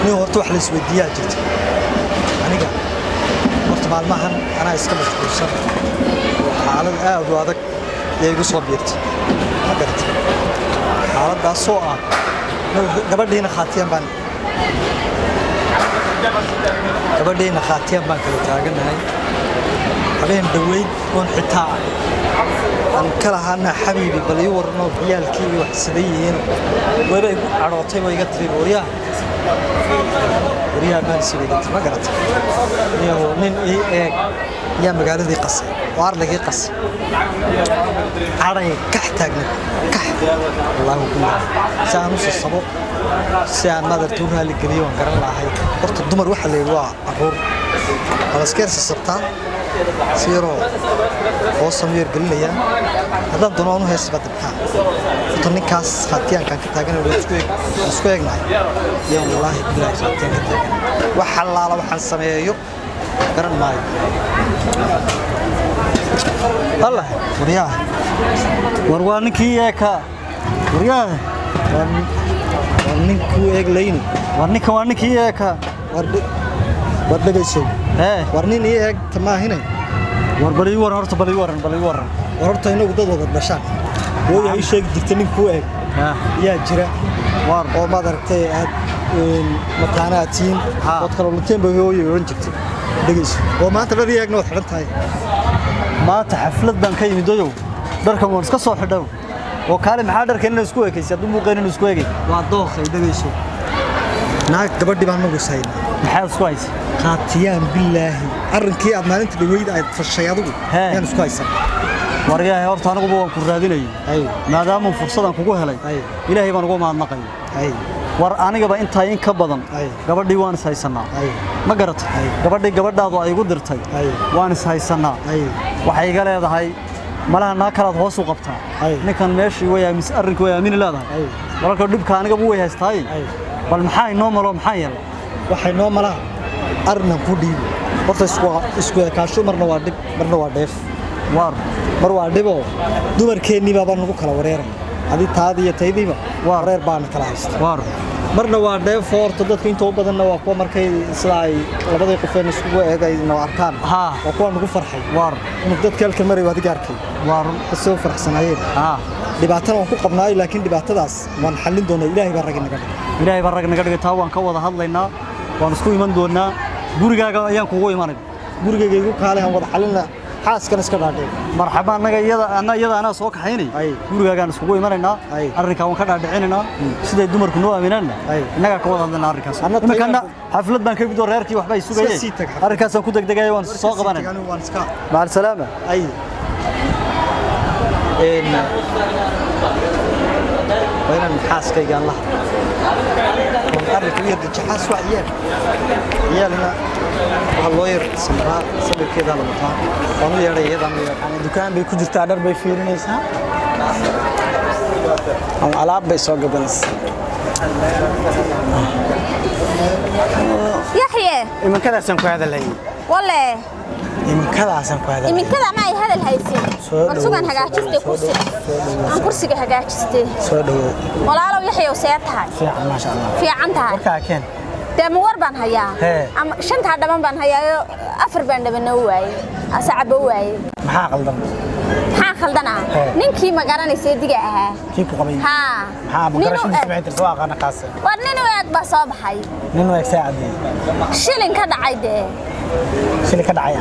nin horta wax la isweydiiyaa jirta aniga horta maalmahan anaa iska mashquulsan xaalad aad u adag ee igu soo biirtay ma garatay xaaladaas oo ah gabadhiina khaatiyaan baan kala taaganahay habeen dhaweyd oon xitaa aan ka lahaana xabiibi bal ii warno ciyaalkii wax siday yihiin wayba igu cadhootay way iga tiri waryaa baan siday ma garatay nin ii eeg yaa magaaladii qasay oo ardagii qasay caray kax taagna kax wallaahi billah saan u sabo si aan madartu raali geliyo aan garan lahay horta dumar waxa la yiraahdo waa abuur alaskeer sabtaa siro oo sameeyay gelinaya haddaan doono hees badabka horta ninkaas khaatiyaankan ka taagan isku eegnahay yaa wallaahi billah khaatiyaan ka taagan wax xalaala waxaan sameeyo garan maayo الله ورياه وروانك ياكا ورياه ورنك وياك ليني ورنك ياكا ودغيسو ورنين ياك تما هنا وربلي ورن horta bali waran horta inagu dad wada dhashaan oo ay sheeg jirtay ku eeg yaa jira war oo madartay aad mataanaatiin wad kala lunteen bay hooyo oran jirtay dhageyso oo maanta badi eegna wad xiran tahay maanta xaflad baan ka yimidayo dharkan waan iska soo xidhay oo kaale maxaa dharkan inuu isku eekaysi haduu muuqeen inuu isku eegay waa dooqay dhageyso naag gabadhi baan nagu sayn maxaa isku haysi qaatiyaan billaahi arrinkii aad maalinta dhaweyd aad fashay adigu yaan isku haysan waryahay horta anigu waan ku raadinayay maadaama fursadan kugu helay ilaahay baan ugu mahadnaqay war anigaba inta in ka badan gabadhii waan is haysanaa ma garatay gabadhaadu ay igu dirtay waan is haysanaa waxay iga leedahay malaha naa kala hoos u qabtaa ninkan meeshii way aamis arrinku way aamin leedahay walaalka dhibka aniga buu way haystay bal maxaa inoo malo maxaa yeelay waxay noo malaha arnan ku dhiib horta isku kaasho marna waa dib marna waa dheef mar waa dhibo dumarkeenii baa nagu kala wareeray adi taadi iyo taydiba waa reer baan kala haystaa marna waa dheef horta dadka inta u badanna waa kuwa markay sida ay labadii qofeen isku eegayna arkaan oo kuwa nagu farxay dadka halka maray waa digaarkay soo farxsanayeen dhibaatada waan ku qabnaay laakiin dhibaatadaas waan xallin doonaa ilaahay baa rag naga dhigay taa waan ka wada hadlaynaa waan isku iman doonaa gurigaaga ayaan kugu imanay gurigayga igu kaale aan wada xalina xaaskan iska dhaadhay marxaba anaga ana soo kaxaynay gurigaagaan isku imanayna arrinka waan ka dhaadhicinayna sida dumarku noo aaminaan inaga ka wada hadlayna arrinkaas imikana xaflad baan ka bido reerkii waxba ay sugayeen arrinkaas aan ku degdegay waan soo qabanay maal salaama وين حاسكي قال الله ونقرب يد الجحاس وعيال عيالنا والله سمراء سبب كذا لمطار وأنا يرى يعني دكان بيكون جرتادر بيفيرنيسها أو علاب بيسوق بنس يحيى من كذا سنكو هذا اللي والله من كذا سنكو هذا من كذا معي هذا الهيسين مرسوقا هجاجستي كرسي عن كرسي هجاجستي والله لو يحيى وسيتها في ما شاء الله في عنتها وكاكين دمور بان هيا أم شنت هذا بان هيا أفر بان دبنا واي أسعب واي maxaa khaldana ninkii ma garanaysa digaha kii ku qabay ha bukarashin samayn tirso aqana qaas war nin weeg ba soo baxay nin weeg saacadii shilin ka dhacay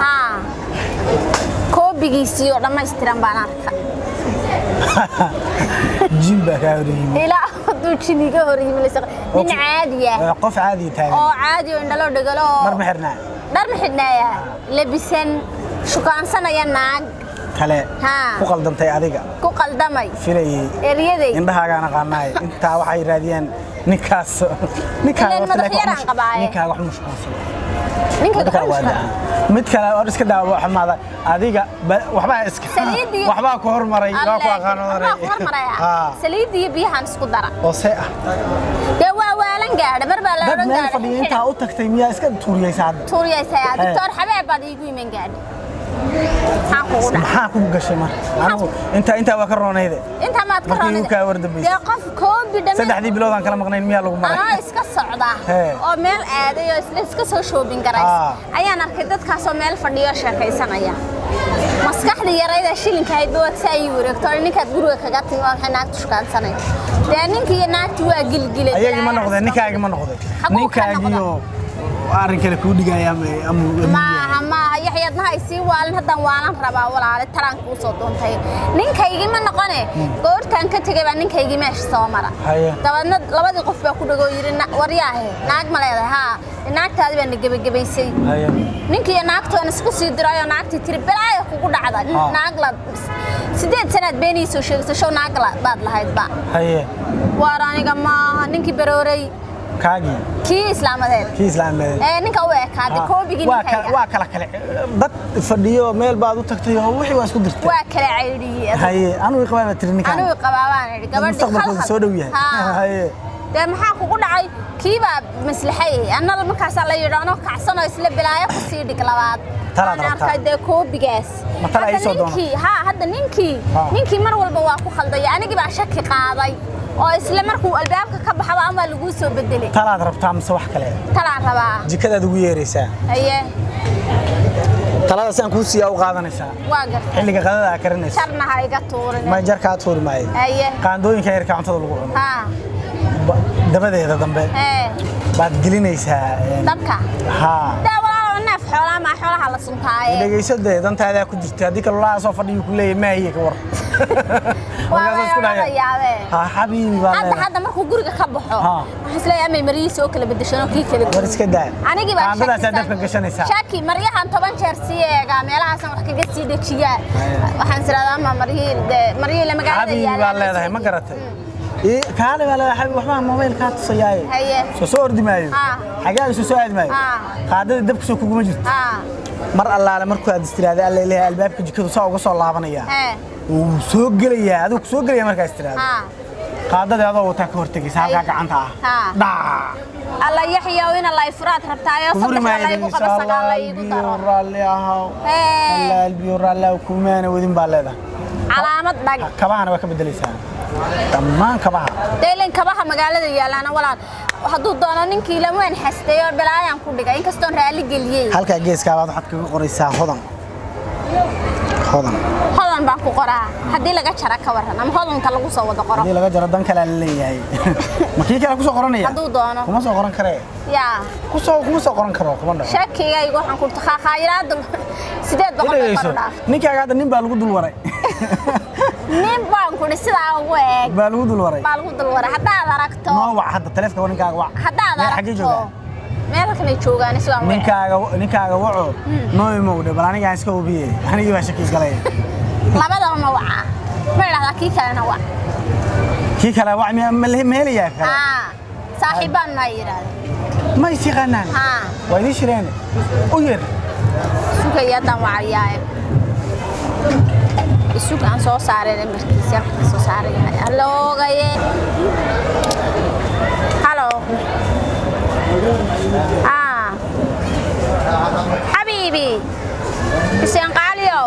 ha koobigiisii oo dhameystiran baan arkay jimba ka horiyay ila haduu jiniga horiyay nin caadiya qof caadi tahay oo caadi oo indhalo dhagalo mar ma xirnaa labisan shukaansanaya naag kale ku qaldantay adiga ku qaldamay filay eriyaday indhahaaga aqaanay inta waxay raadiyaan ninkaas ninka wax mushqaansan mid kale oo iska daawo xamaada adiga waxba ku hormaray waa ku aqaanoray saliidii biyahan isku dara oo see ah waalan gaadhay barbaa la oran gaadhay inta u tagtay miyaa iska tuuriyay saad doctor xabeeb baad iigu iman gaadhay maxaa ku gashay mar anigu inta waa ka roonayde inta maad ka roonayde ka wardabayay ya qof koobi dhamaan saddexdii bilood aan kala maqnayn miyaa lagu maray ana iska socda oo meel aaday oo iska soo shopping garaysa ayaan arkay dadkaas oo meel fadhiyo sheekaysanaya maskaxda yarayda shilinka ay dood say wareegto ninka guriga kaga timi waxa naagtu shaqaansanay ninkii naagtu waa gilgilay ayaga ma noqday ninkaaga ma noqday ninkaagiyo arrin kale ku dhigaya ma yaxyadna ay si waalan hadan waalan rabaa walaalo taran ku soo doontay ninkaygi ma noqone goortan ka tagay baa ninkaygi meesha soo mara dabadna labadii qof baa ku dhago yiri waryaahe naag ma leedahay ha naagtaadi baa nagabagabaysay ninkii naagtoona isku sii dirayo naagtii tiri balaayo kugu dhacday naag la 8 sanad beenii soo sheegtay show naag la baad lahayd ba waraaniga ma ninkii barooray kaagi kii islaamadeed ninka uu ekaade koobigi waa kala dad fadhiyo meel baad u tagtay oo wixii waa isku dirtay waa kala ceyriyay haye anu qabaaba tiri ninka anu qabaabaan gabadhi khalkhal soo dhawiyahay haye de maxaa kugu dhacay kiiba maslaxay annada markaas la yiraahdo kacsano isla bilaayo ku sii dhig labaad talaad de koobigaas matala ay soo doonay hadda ninkii mar walba waa ku khalday anigi baa shaki qaaday oo isla markuu albaabka ka baxaba ama lagu soo bedelay talaad rabtaa mise wax kale talaad rabaa jikadaad ugu yeeraysaa aye talaada san ku siyaa u qaadanaysaa waa gar xilliga qadada karinaysa sharna ha iga tuurin ma jarka tuuri maayo aye qaandooyinka yarka cuntada lagu cuno dabadeeda dambe baad gelinaysaa dabka xoolaha la suntaaye dhageysade dantaada ku jirtay hadii kale laa soo fadhiyo ku leeyahay ma hiye ka war waa isku dhayaabee ha habiibi baa hadda markuu guriga ka baxo waxa isleeyahay ama mariis oo kala bedeshano kii kale war iska daa anigi baa shaki dabka gashanaysa shaki maryahan 10 jeer siyeega meelahaas wax kaga sii dhajiyaa waxaan siradaa ama mariil la magaalada yaala baa leedahay ma garatay kaale wala xabib waxba mobile ka tusayay soo ordi maayo xagaa soo aad maayo qaadada dabka soo kugu ma jirto mar allaale markuu aad istiraada alla ilaahay albaabka jikadu soo uga soo laabanaya uu soo galaya adigu soo galaya markaa istiraada qaadada adoo wata ka hortagaysa halka gacanta dhaa alla yaxya ina la ifraad rabtaayo sabta la igu qabsaga la igu daro raalli aha alla albiyo raalli kumaana wadin baa leedahay calaamad dhag kabahana waa ka bedelaysaa dhammaan kabaha deelan kabaha magaalada yaalana walaal haduu doono ninkii la waan xasteeyo balaayaan ku dhigay inkastoo raali galiyay halka geeska baad waxaad kaga qoraysaa hodan baan ku qoraa hadii laga jara ka waran ama hodanka lagu soo wada qoro hadii laga jaro dan kale la leeyahay markii kale ku soo qoranaya haduu doono kuma soo qoran karee kuma soo qoran karo kuma dhaw shakiga igu waxaan ku taxaayiraad 800 qoran ninkaaga hadda nin baa lagu dul waray nin baan ku sidaa ugu eeg baa lagu dul waray hadaad aragto waa hadda taleefanka ninkaaga waa hadaad aragto meel kale joogaan isoo ninkaaga waco nooy mowde bal aniga iska hubiye aniga waa shaki galay labadaba ma waca ma ilaahda kii kale wac ma leeyahay kale saaxiibaan ma yiraahdo ma isiqanaan waa idin shireen u yar suuqayadan wacayaa suuqan soo saareen markiisa soo saareen hallo gaye hallo حبيبي حسين قاليو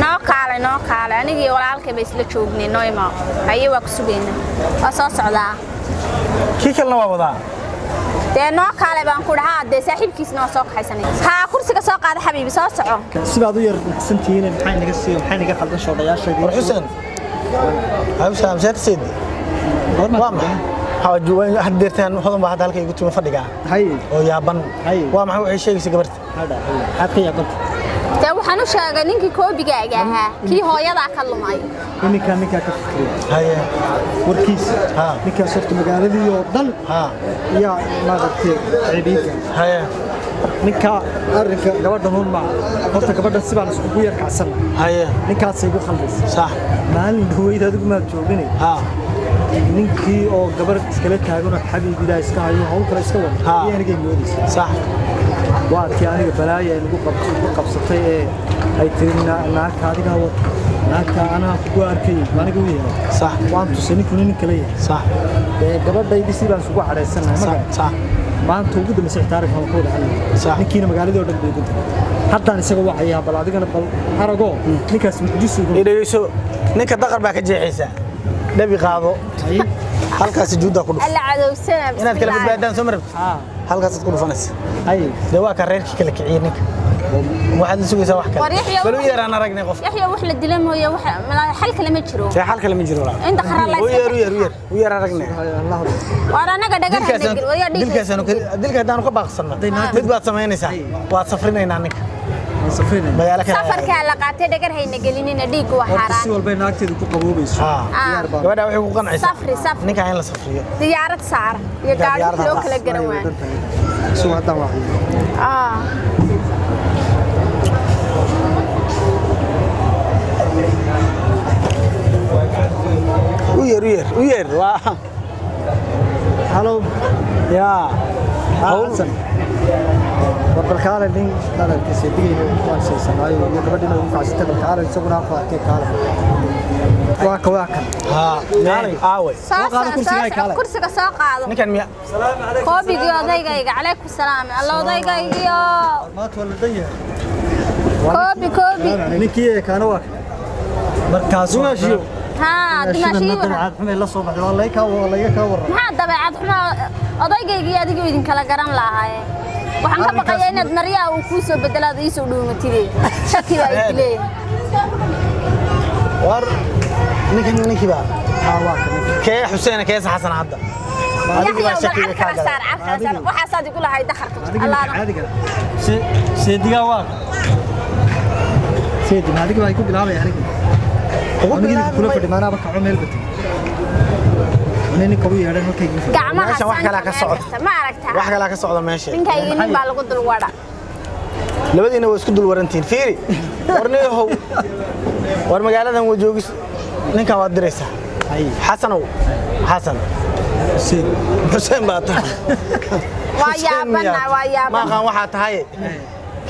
نو كاله انيغي walaalkay bay isla joognay nooyma ayay waa ku sugeena waa soo socdaa kii kalena waa wadaa noo kaale baan ku dhahaa de saaxiibkiisna soo kaxaysanay kursiga soo qaada xabiibi soo soco sibaad u yar santiin maxay naga qaldan shoodayaasheedii war xuseen hawsha amsad sid حاجوين حديرتان هذا ما هذا هلكي قلت له فدقة أو يابن وما هو شيء سجبرت هذا يا قلت ده وحنو شاقة نينك كوبي جاها كي هو يضع كلماي نيكا كفكري هاي وركيس نيكا صرت مقالدي يوضل يا ما قلت عبيد هاي نيكا أرك قبض نون مع قلت قبض السبع نسقوي يركع سنة هاي نيكا سيبو خلص صح ما هو إذا دقنا تشوفيني ninkii oo gabar iskala taagan oo xabiibida iska hayo hawl kale iska wada aniga moodis sax waa tii aniga balaaya lagu qabsatay ee ay tirina naagta adiga wad naagta ana ku arkay aniga weeyay sax waan tusani kun nin kale sax gabadhaydii si baan sugu xareysanahay sax maanta ugu dambeysay taariikh aan ku dhaxalay ninkiina magaaladii oo dhan bay gudbay haddaan isaga waxayaa bal adigana bal arago ninkaas muxdisu idhayso ninka daqar baa ka jeexaysa dhabi qaado halkaas juuda ku dhuf alla cadowsana inaad kala badbaadaan soo marabto halkaas ku dhufanaysa waa ka reerkii kala kiciyay ninka waxaad sugaysaa wax kale bal u yaraan aragnay qof yaxya wax la dilay mooye wax xal kale ma jiro xal kale ma jiro inta kharalaysa u yar aragnay waana naga dhagar hadii dilka hadaan ka baaqsano mid baad sameynaysaa waad safrinaynaa ninka safarka la qaatay dhagar hayna gelinina dhiig waa xaraan si walba naagteedu ku qaboobayso gabadha waxay ku qancaysaa safri ninka in la safriyo diyaarad saar iyo gaari loo kala garan waa soo hada wax u yar waa halo ya hawsan barkaale nin dadalkiisa digayna waan seesanaayo iyo gabadhina ugu kacsatay barkaale isaguna qaatay kaale waa kan naalay aawe kursiga soo qaado ninkan miya salaam alaykum qoobigii odaygayga calaykum salaam alla odaygaygiyo maad wala dayahay koobi ninkii kaana waa markaas waashiyo dimaashiyo dabeecad xumay la soo baxday wallahi ka waran maxaa dabeecad xumaa odaygayga adigu idin kala garan lahaayeen waxaan ka baqayaa inaad maryaa uu ku soo bedelaad ii soo dhuumatidee shaki baa ay dilee war ninkii baa kee Xuseen kee Xasan hadda adiga baa shakiga ka galay waxa saad igu lahayd dakharka allah seediga waa seedi adiga way ku bilaabay aniga ugu kula fadhimaana ba kaco meel batay nin kabu yeeran halkay gacmaha wax kala ka socdo ma aragtaa wax kala ka socdo meesha ninkayga nin baa lagu dul wada labadiina way isku dul warantiin fiiri warneehow war magaaladan waa joogis ninka waad diraysaa xasanow xasan Xuseen baa tahay waa yaabana ma qaan waxa tahay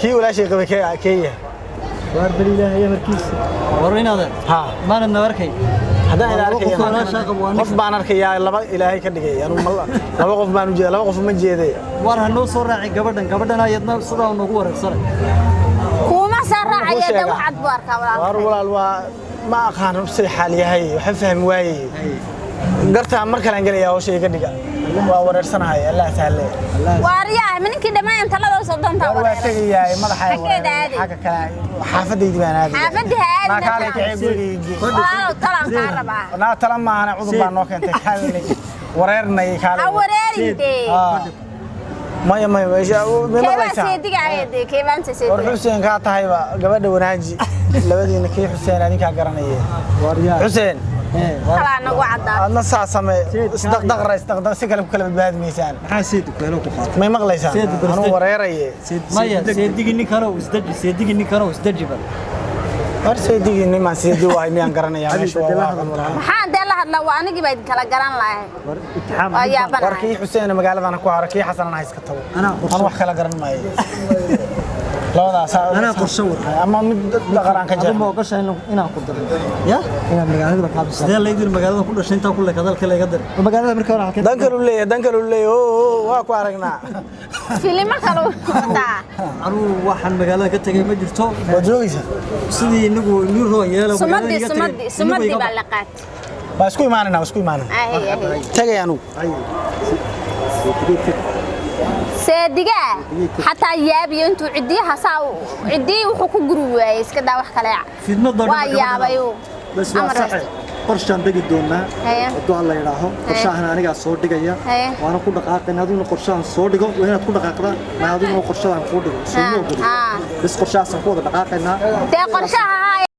kii walaashay qabay keeya war bari ilaahay markiis war inaada maana nabarkay hadaan arkay qof baan arkayaa laba ilaahay ka dhigay anu laba qof baan u jeeday laba qof ma jeeday war hanoo soo raacay gabadhan ayadna sidaa noogu wareersanay kuma soo raacay waxaad buu arkaa walaal waa ma aqaan si xal yahay waxa fahmi waayay garta mar kale aan galaya oo shay ka dhiga waa wareersanahay Allah sahle waariyaa ninkii dhamaan talada soo doonta waa tagayay madaxay xaga kale xaafadaydi baan aaday xaafadii ma kale ka gurigii talan ka rabaa na talan ma ana cudub baan noo keentay kaalay wareernay kaalay wareerintee maya maqlaysaa seediga ayade keebaan seediga war Xuseen ka tahayba gabadha wanaaji labadiina kii Xuseen adinka garanayay wariyaa Xuseen kala nagu cadaa adna saasame isdaqdaq si kale badbaadmaysan maxaa seedigu kale ku qaatay may maqlaysaa anu wareeraye maya seedigi nin kale oo isdaji bal war seedigi nin ma seedi waay miyaan garanayaa meesha maxaa dee la hadla waa anigi baa kala garan lahayn war itixaam war kii Xuseen magaaladana ku haro kii Xasan aan iska tago ana wax kala garan maayo labadaas ana qorshe war ama mid daqaraan ka jiro ma ogashay inaan ku daro ya inaan magaalada ka qabsado sidee leeyahay magaalada ku dhashay inta ku leeyahay hadalka laga dar magaalada markaa waxa ka dan kale leeyahay oo waa ku aragnaa filima kale wada anu waxaan magaalada ka tagay ma jirto wajoogisa sidii inagu niro yeelo magaalada sumadii baa la qaat ba isku imaanana tagay anu seediga hatta yaabiyo intuu cidiyaha cidii wuxuu ku guri waayay iska daa wax kale waa yaabayo bas waa sax qorshaan dagi doonaa haduu alla yiraaho qorshahan aniga soo dhigaya waana ku dhaqaaqay aduna qorshahan soo dhigo waa inaad ku dhaqaaqdaa ma aduna qorshahan ku dhigo soo bas qorshahan ku wada dhaqaaqayna qorshaha